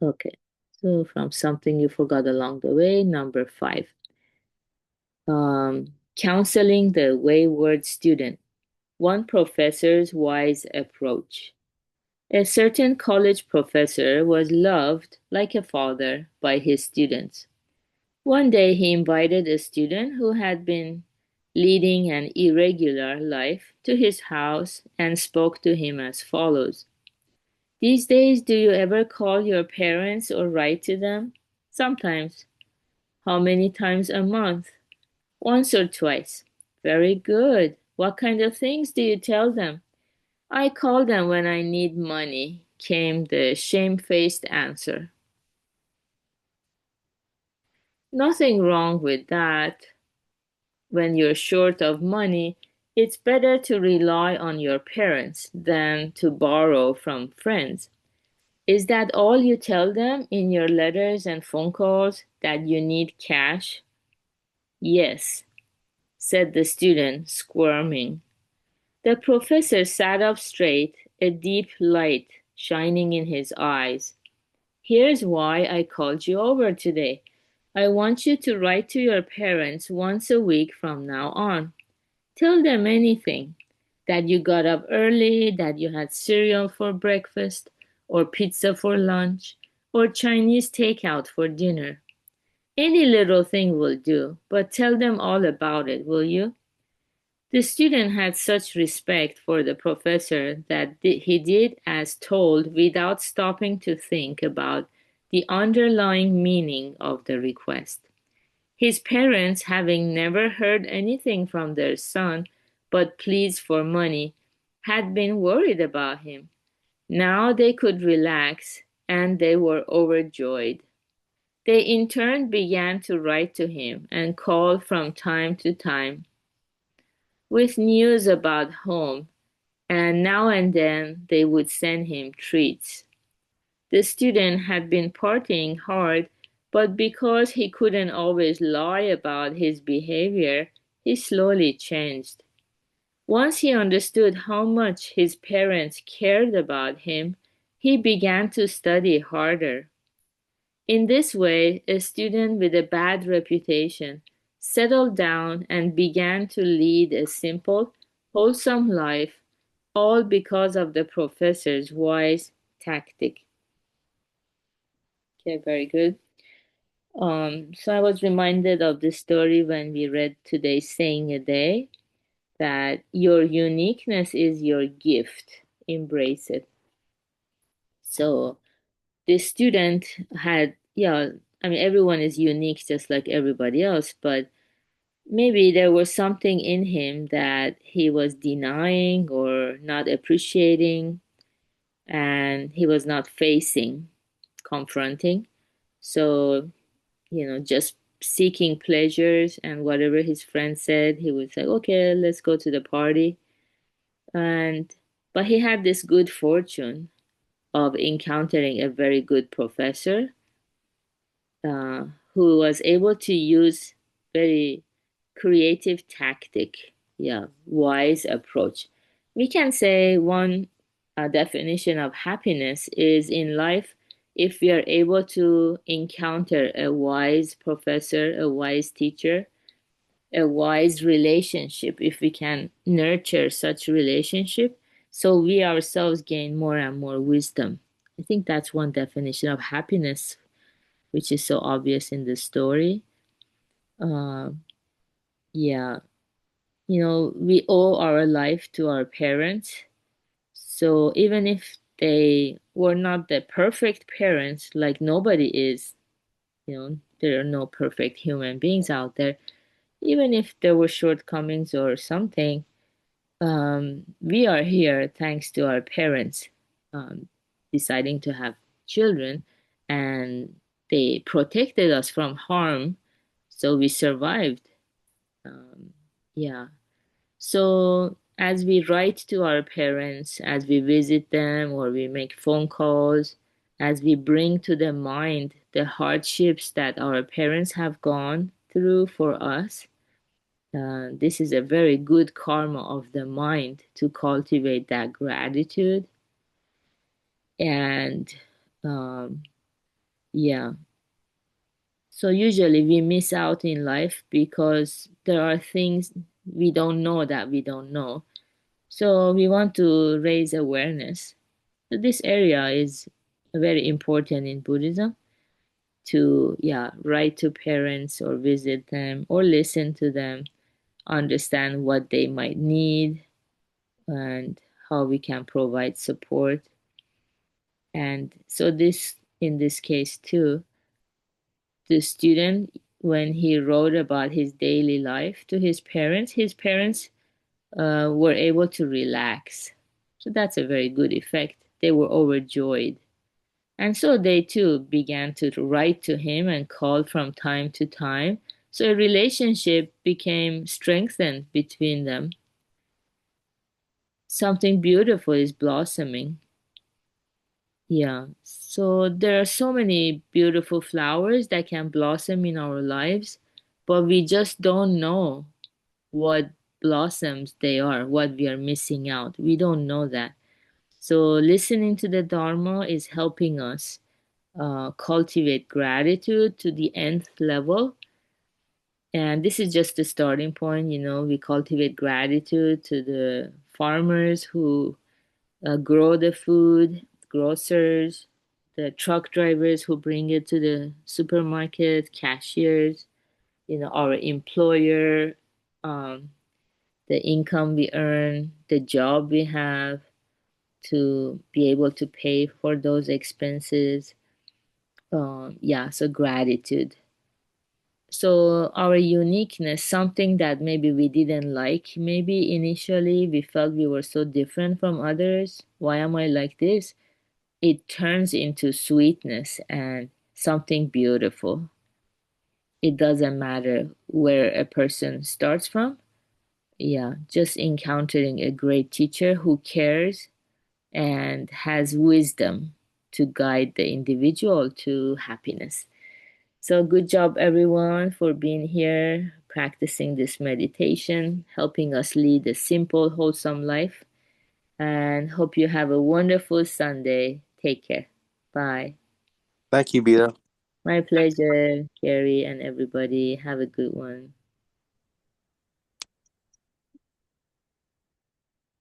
Okay. So from something you forgot along the way, number five. Counseling the wayward student. One professor's wise approach. A certain college professor was loved like a father by his students. One day he invited a student who had been leading an irregular life to his house and spoke to him as follows. These days, do you ever call your parents or write to them? Sometimes. How many times a month? Once or twice. Very good. What kind of things do you tell them? I call them when I need money, came the shamefaced answer. Nothing wrong with that. When you're short of money, it's better to rely on your parents than to borrow from friends. Is that all you tell them in your letters and phone calls, that you need cash? Yes, said the student, squirming. The professor sat up straight, a deep light shining in his eyes. Here's why I called you over today. I want you to write to your parents once a week from now on. Tell them anything, that you got up early, that you had cereal for breakfast, or pizza for lunch, or Chinese takeout for dinner. Any little thing will do, but tell them all about it, will you? The student had such respect for the professor that he did as told without stopping to think about the underlying meaning of the request. His parents, having never heard anything from their son but pleas for money, had been worried about him. Now they could relax, and they were overjoyed. They in turn began to write to him and call from time to time with news about home, and now and then they would send him treats. The student had been partying hard, but because he couldn't always lie about his behavior, he slowly changed. Once he understood how much his parents cared about him, he began to study harder. In this way, a student with a bad reputation settled down and began to lead a simple, wholesome life, all because of the professor's wise tactic. Okay, very good. So I was reminded of this story when we read today's saying a day that your uniqueness is your gift. Embrace it. So this student had, yeah, I mean, everyone is unique just like everybody else, but maybe there was something in him that he was denying or not appreciating, and he was not facing, confronting. So just seeking pleasures, and whatever his friend said, he would say, okay, let's go to the party. And but he had this good fortune of encountering a very good professor uh, who was able to use very creative tactic, yeah, wise approach. We can say one definition of happiness is in life if we are able to encounter a wise professor, a wise teacher, a wise relationship, if we can nurture such relationship, so we ourselves gain more and more wisdom. I think that's one definition of happiness, which is so obvious in the story. Uh, yeah, we owe our life to our parents. So even if they were not the perfect parents, like nobody is, there are no perfect human beings out there. Even if there were shortcomings or something, we are here thanks to our parents um, deciding to have children, and they protected us from harm, so we survived. Um, yeah. So as we write to our parents, as we visit them or we make phone calls, as we bring to their mind the hardships that our parents have gone through for us, this is a very good karma of the mind to cultivate that gratitude. And um, Yeah. So usually we miss out in life because there are things we don't know that we don't know. So we want to raise awareness. So this area is very important in Buddhism to, yeah, write to parents or visit them or listen to them, understand what they might need and how we can provide support. And so this, in this case too, the student, when he wrote about his daily life to his parents were able to relax. So that's a very good effect. They were overjoyed. And so they too began to write to him and call from time to time. So a relationship became strengthened between them. Something beautiful is blossoming. Yeah. So there are so many beautiful flowers that can blossom in our lives, but we just don't know what blossoms they are, what we are missing out. We don't know that. So listening to the Dharma is helping us cultivate gratitude to the nth level. And this is just the starting point. We cultivate gratitude to the farmers who grow the food, grocers, the truck drivers who bring it to the supermarket, cashiers, our employer, um, the income we earn, the job we have to be able to pay for those expenses. Yeah, so gratitude. So our uniqueness, something that maybe we didn't like, maybe initially we felt we were so different from others. Why am I like this? It turns into sweetness and something beautiful. It doesn't matter where a person starts from. Yeah, just encountering a great teacher who cares and has wisdom to guide the individual to happiness. So, good job, everyone, for being here, practicing this meditation, helping us lead a simple, wholesome life. And hope you have a wonderful Sunday. Take care. Bye. Thank you, Beta. My pleasure, Gary, and everybody. Have a good one.